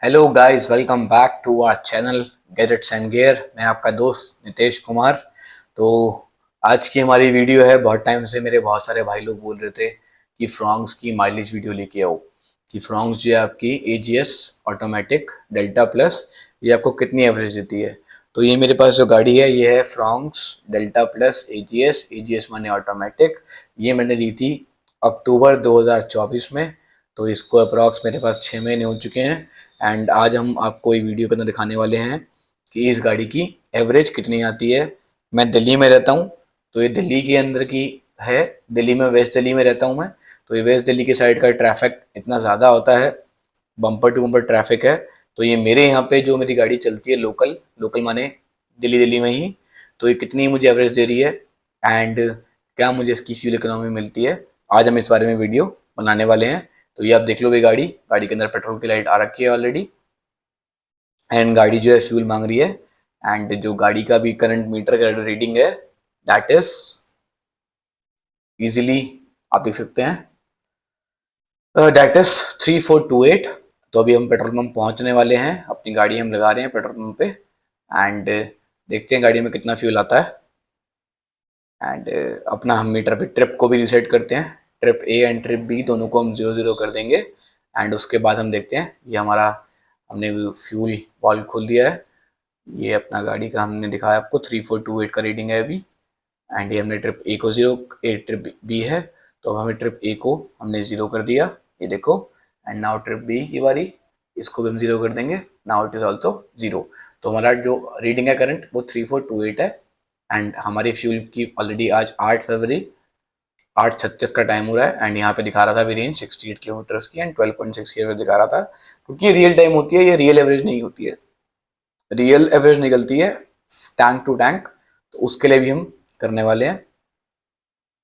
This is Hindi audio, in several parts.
Hello guys, welcome back to our channel gadgets and gear. मैं आपका दोस्त नितेश कुमार। तो आज की हमारी वीडियो है, बहुत टाइम से मेरे बहुत सारे भाई लोग बोल रहे थे कि फ्रॉन्क्स की माइलेज वीडियो लेके आओ, कि फ्रॉन्क्स जो है आपकी एजीएस ऑटोमेटिक डेल्टा प्लस ये आपको कितनी एवरेज देती है। तो ये मेरे पास जो गाड़ी है ये है Fronx delta plus AGS. AGS माने ऑटोमेटिक। ये मैंने ली थी अक्टूबर 2024 में। तो इसको अप्रॉक्स मेरे पास 6 महीने हो चुके हैं। एंड आज हम आपको ये वीडियो के अंदर दिखाने वाले हैं कि इस गाड़ी की एवरेज कितनी आती है। मैं दिल्ली में रहता हूँ, तो ये दिल्ली के अंदर की है। दिल्ली में, वेस्ट दिल्ली में रहता हूँ मैं। तो ये वेस्ट दिल्ली की साइड का ट्रैफिक इतना ज़्यादा होता है, बम्पर टू बम्पर ट्रैफिक है। तो ये मेरे यहाँ पे जो मेरी गाड़ी चलती है लोकल लोकल माने दिल्ली दिल्ली में ही, तो ये कितनी मुझे एवरेज दे रही है एंड क्या मुझे इसकी फ्यूल इकोनॉमी मिलती है, आज हम इस बारे में वीडियो बनाने वाले हैं। तो ये आप देख लो, भी गाड़ी गाड़ी के अंदर पेट्रोल की लाइट आ रखी है ऑलरेडी, एंड गाड़ी जो है फ्यूल मांग रही है। एंड जो गाड़ी का भी करंट मीटर का रीडिंग है दैट इज इजीली आप देख सकते हैं, दैट इज 3428। तो अभी हम पेट्रोल पंप पहुंचने वाले हैं, अपनी गाड़ी हम लगा रहे हैं पेट्रोल पंप पे एंड देखते हैं गाड़ी में कितना फ्यूल आता है। एंड अपना हम मीटर पे ट्रिप को भी रिसेट करते हैं, trip A and trip B दोनों को हम 0 0 कर देंगे। एंड उसके बाद हम देखते हैं, ये हमारा हमने फ्यूल वॉल्व खोल दिया है। ये अपना गाड़ी का हमने दिखाया आपको 3428 का रीडिंग है अभी। एंड ये हमने ट्रिप ए को 0, ए ट्रिप बी है, तो अब हमें ट्रिप ए को हमने 0 कर दिया, ये देखो। एंड नाउ ट्रिप बी की बारी, इसको भी हम 0 कर देंगे, नाउ इट इज ऑल्सो 0। तो हमारा जो रीडिंग है करंट वो 3428 है। एंड हमारी फ्यूल की ऑलरेडी आज 8 फरवरी 8:36 का टाइम हो रहा है। एंड यहाँ पे दिखा रहा था अभी रेंज 68 किलोमीटर्स की एंड 12.6 ईयर दिखा रहा था, क्योंकि रियल टाइम होती है, ये रियल एवरेज नहीं होती है। रियल एवरेज निकलती है टैंक टू टैंक, तो उसके लिए भी हम करने वाले हैं।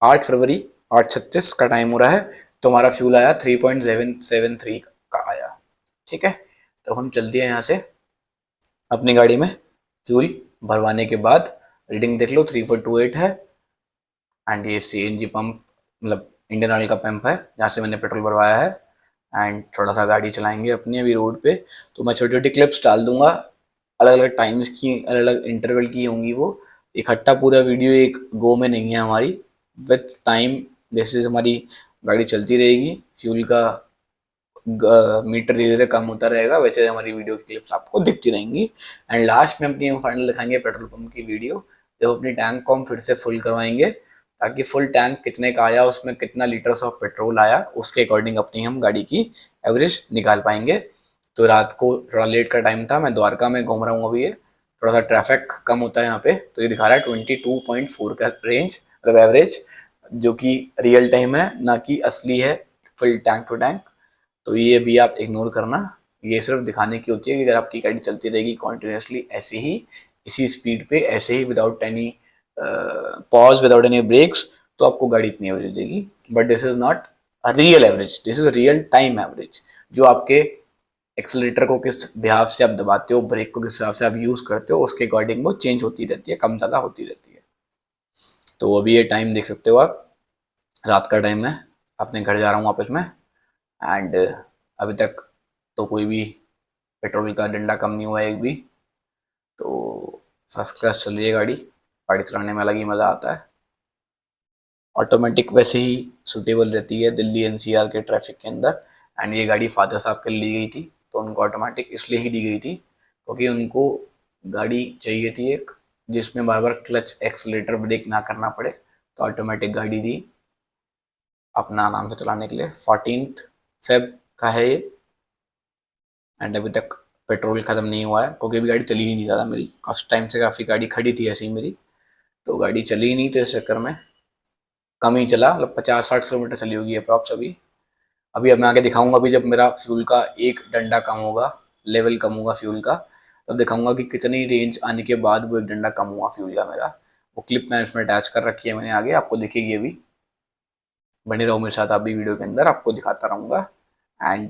8 फरवरी 8:36 का टाइम हो रहा है, तो हमारा फ्यूल आया 3.773 का आया। ठीक है, तो हम चलते हैं यहाँ से अपनी गाड़ी में फ्यूल भरवाने के बाद। रीडिंग देख लो 3428 है। एंड ये सीएनजी पंप, मतलब इंडियन ऑयल का पंप है जहाँ से मैंने पेट्रोल भरवाया है। एंड थोड़ा सा गाड़ी चलाएंगे अपनी अभी रोड पे, तो मैं छोटी छोटी क्लिप्स डाल दूंगा, अलग अलग टाइम्स की, अलग अलग इंटरवल की होंगी वो। इकट्ठा पूरा वीडियो एक गो में नहीं है हमारी, विथ टाइम जैसे हमारी गाड़ी चलती रहेगी फ्यूल का मीटर धीरे धीरे कम होता रहेगा, वैसे हमारी वीडियो की क्लिप्स आपको दिखती रहेंगी। एंड लास्ट में अपनी हम फाइनल दिखाएंगे पेट्रोल पंप की वीडियो, जब अपनी टैंक को हम फिर से फुल करवाएंगे, ताकि फुल टैंक कितने का आया, उसमें कितना लीटर्स ऑफ पेट्रोल आया, उसके अकॉर्डिंग अपनी हम गाड़ी की एवरेज निकाल पाएंगे। तो रात को थोड़ा लेट का टाइम था, मैं द्वारका में घूम रहा हूँ अभी, ये थोड़ा सा ट्रैफिक कम होता है यहाँ पे, तो ये दिखा रहा है 22.4 का रेंज, मतलब एवरेज, जो कि रियल टाइम है ना कि असली है फुल टैंक टू टैंक। तो ये भी आप इग्नोर करना, ये सिर्फ दिखाने की होती है कि अगर आपकी गाड़ी चलती रहेगी कॉन्टिन्यूसली ऐसे ही, इसी स्पीड पे ऐसे ही, without any pause, without any breaks, तो आपको गाड़ी इतनी एवरेज देगी। But this is not a real average, this is real time average. जो आपके एक्सेलरेटर को किस हिसाब से आप दबाते हो, ब्रेक को किस हिसाब से आप यूज करते हो, उसके अकॉर्डिंग वो चेंज होती रहती है, कम ज़्यादा होती रहती है। तो अभी ये टाइम देख सकते हो आप, रात का टाइम है, अपने घर जा रहा हूँ वापस में। एंड अभी तक तो कोई भी पेट्रोल का डंडा कम नहीं हुआ है एक भी। तो फर्स्ट क्लास चल रही है गाड़ी, गाड़ी चलाने में अलग ही मज़ा आता है। ऑटोमेटिक वैसे ही सूटेबल रहती है दिल्ली एनसीआर के ट्रैफिक के अंदर। एंड ये गाड़ी फादर साहब के लिए ली गई थी, तो उनको ऑटोमेटिक इसलिए ही दी गई थी क्योंकि उनको गाड़ी चाहिए थी एक जिसमें बार बार क्लच एक्सलेटर ब्रेक ना करना पड़े, तो ऑटोमेटिक गाड़ी दी अपना आराम से चलाने के लिए। 14 फेब का है ये। एंड अभी तक पेट्रोल ख़त्म नहीं हुआ है, क्योंकि अभी गाड़ी चली ही नहीं ज़्यादा मेरी, काफ़ी टाइम से काफ़ी गाड़ी खड़ी थी ऐसे ही मेरी, तो गाड़ी चली ही नहीं, तो इस चक्कर में कम ही चला, मतलब 50-60 किलोमीटर चली होगी अप्रॉक्स अभी। अभी अब मैं आगे दिखाऊंगा, अभी जब मेरा फ्यूल का एक डंडा कम होगा, लेवल कम होगा फ्यूल का, तब दिखाऊंगा कि कितनी रेंज आने के बाद वो एक डंडा कम हुआ फ्यूल का मेरा। वो क्लिप मैं इसमें अटैच कर रखी है मैंने, आगे आपको दिखेगी अभी, बने रहो मेरे साथ, आप भी वीडियो के अंदर आपको दिखाता रहूँगा। एंड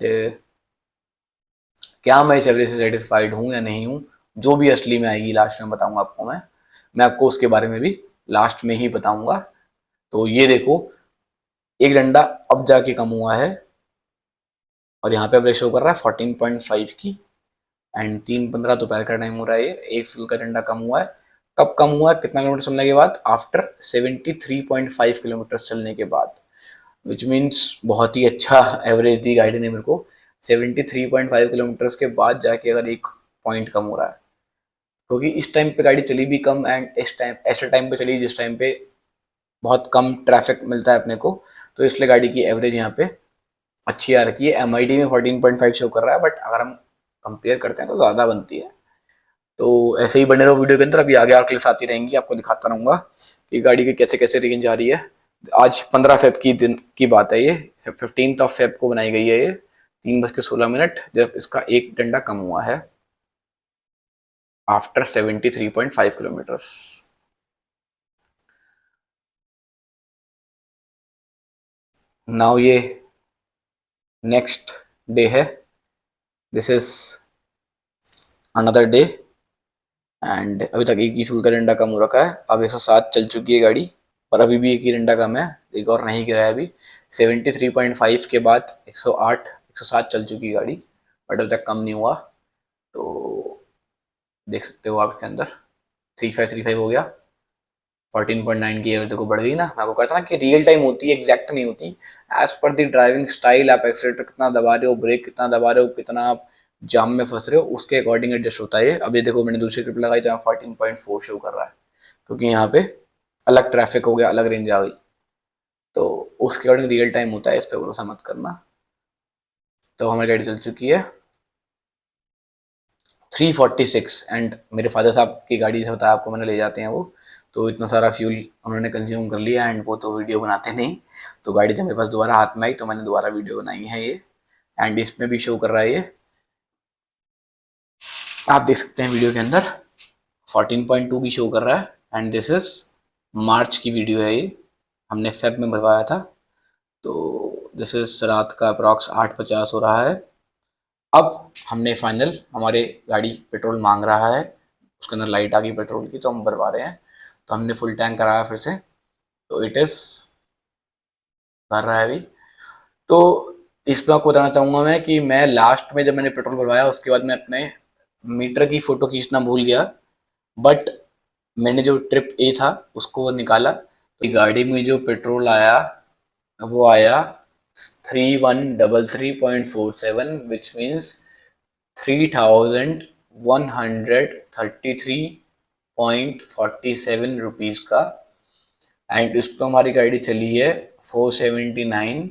क्या मैं इस एवरेज से सेटिस्फाइड हूँ या नहीं हूँ, जो भी असली में आएगी लास्ट में बताऊंगा आपको मैं आपको उसके बारे में भी लास्ट में ही बताऊंगा। तो ये देखो, एक डंडा अब जाके कम हुआ है, और यहाँ पे एवरेज शो कर रहा है 14.5 की। एंड 3:15 दोपहर का टाइम हो रहा है। ये एक फ्यूल का डंडा कम हुआ है। कब कम हुआ है, कितना किलोमीटर चलने के बाद? आफ्टर 73.5 किलोमीटर चलने के बाद, विच मीन्स बहुत ही अच्छा एवरेज दी गाड़ी ने मेरे को। 73.5 किलोमीटर के बाद जाके अगर एक पॉइंट कम हो रहा है, क्योंकि इस टाइम पे गाड़ी चली भी कम एंड इस टाइम ऐसे टाइम पे चली जिस टाइम पे बहुत कम ट्रैफिक मिलता है अपने को, तो इसलिए गाड़ी की एवरेज यहाँ पे अच्छी आ रखी है। MID में 14.5 शो कर रहा है, बट अगर हम कंपेयर करते हैं तो ज़्यादा बनती है। तो ऐसे ही बने रहो वीडियो के अंदर, अभी आगे और क्लिप्स आती रहेंगी, आपको दिखाता रहूँगा कि गाड़ी की कैसे कैसे रेंज आ रही है। आज 15 फेब की दिन की बात है, ये 15 फेब को बनाई गई है ये, 3:16 जब इसका एक डंडा कम हुआ है आफ्टर 73.5 किलोमीटर्स। नाउ ये नेक्स्ट डे है, this is another day and अभी तक एक ही फ्यूल का डंडा कम हो रखा है। अब 107 चल चुकी है गाड़ी, पर अभी भी एक ही डंडा कम है, एक और नहीं गिरा है अभी। 73.5 के बाद 108 107 चल चुकी है गाड़ी, बट अभी तक कम नहीं हुआ। तो देख सकते हो आप इसके अंदर 3535 हो गया, 14.9 की एवरेज देखो बढ़ गई ना। मैं आपको कहता ना कि रियल टाइम होती है, एग्जैक्ट नहीं होती। As per the driving style आप एक्सीलेटर कितना दबा रहे हो, ब्रेक कितना दबा रहे हो, कितना आप जाम में फंस रहे हो, उसके अकॉर्डिंग एडजस्ट होता है। अब ये देखो मैंने दूसरी ट्रिप लगाई तो यहाँ 14.4 शो कर रहा है, क्योंकि यहाँ पे अलग ट्रैफिक हो गया, अलग रेंज आ गई, तो उसके अकॉर्डिंग रियल टाइम होता है, इस पर भरोसा मत करना। तो हमारी गाड़ी चल चुकी है 346 एंड मेरे फादर साहब की गाड़ी से बताया आपको मैंने, ले जाते हैं वो, तो इतना सारा फ्यूल उन्होंने कंज्यूम कर लिया एंड वो तो वीडियो बनाते नहीं, तो गाड़ी जब मेरे पास दोबारा हाथ में आई तो मैंने दोबारा वीडियो बनाई है ये। एंड इसमें भी शो कर रहा है ये, आप देख सकते हैं वीडियो के अंदर 14.2 भी शो कर रहा है। एंड दिस इज मार्च की वीडियो है ये, हमने फेब में भरवाया था। तो दिस इज रात का अप्रॉक्स 8:50 हो रहा है। अब हमने फाइनल, हमारे गाड़ी पेट्रोल मांग रहा है, उसके अंदर लाइट आ गई पेट्रोल की, तो हम भरवा रहे हैं। तो हमने फुल टैंक कराया फिर से, तो इट इज़ भर रहा है अभी। तो इस पर आपको बताना चाहूँगा मैं कि मैं लास्ट में जब मैंने पेट्रोल भरवाया उसके बाद मैं अपने मीटर की फ़ोटो खींचना भूल गया, बट मैंने जो ट्रिप ए था उसको वो निकाला, तो गाड़ी में जो पेट्रोल आया वो आया 3133.47, विच मीन्स 3133.47 रुपीज़ का। एंड इस पर हमारी गाड़ी चली है 479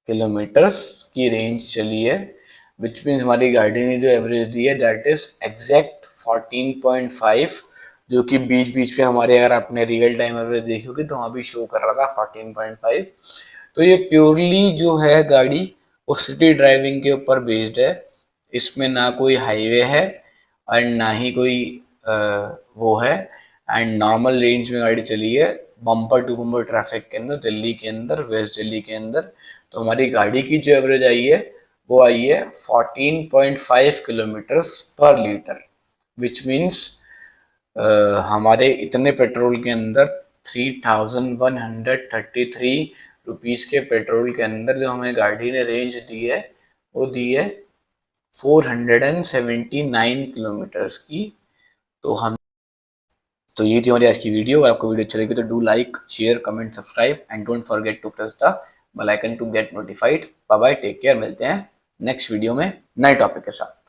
किलोमीटर्स की रेंज चली है, विच मीन्स हमारी गाड़ी ने जो एवरेज दी है दैट इज एग्जैक्ट 14.5, जो कि बीच बीच पे हमारे अगर आपने रियल टाइम एवरेज देखी होगी तो वहाँ भी शो कर रहा था 14.5। तो ये प्योरली जो है गाड़ी वो सिटी ड्राइविंग के ऊपर बेस्ड है, इसमें ना कोई हाईवे है एंड ना ही कोई वो है, एंड नॉर्मल रेंज में गाड़ी चली है बम्पर टू बम्पर ट्रैफिक के अंदर, दिल्ली के अंदर, वेस्ट दिल्ली के अंदर। तो हमारी गाड़ी की जो एवरेज आई है वो आई है 14.5 किलोमीटर्स पर लीटर, विच मीन्स हमारे इतने पेट्रोल के अंदर 3133 के पेट्रोल के अंदर जो हमें गाड़ी ने रेंज दी है वो दी है 479 किलोमीटर्स की। तो हम, तो ये थी हमारी आज की वीडियो। अगर आपको वीडियो अच्छी लगी तो do like, share, comment, subscribe and don't forget to press the bell icon to get notified. Bye bye, take care, मिलते हैं नेक्स्ट वीडियो में नए टॉपिक के साथ।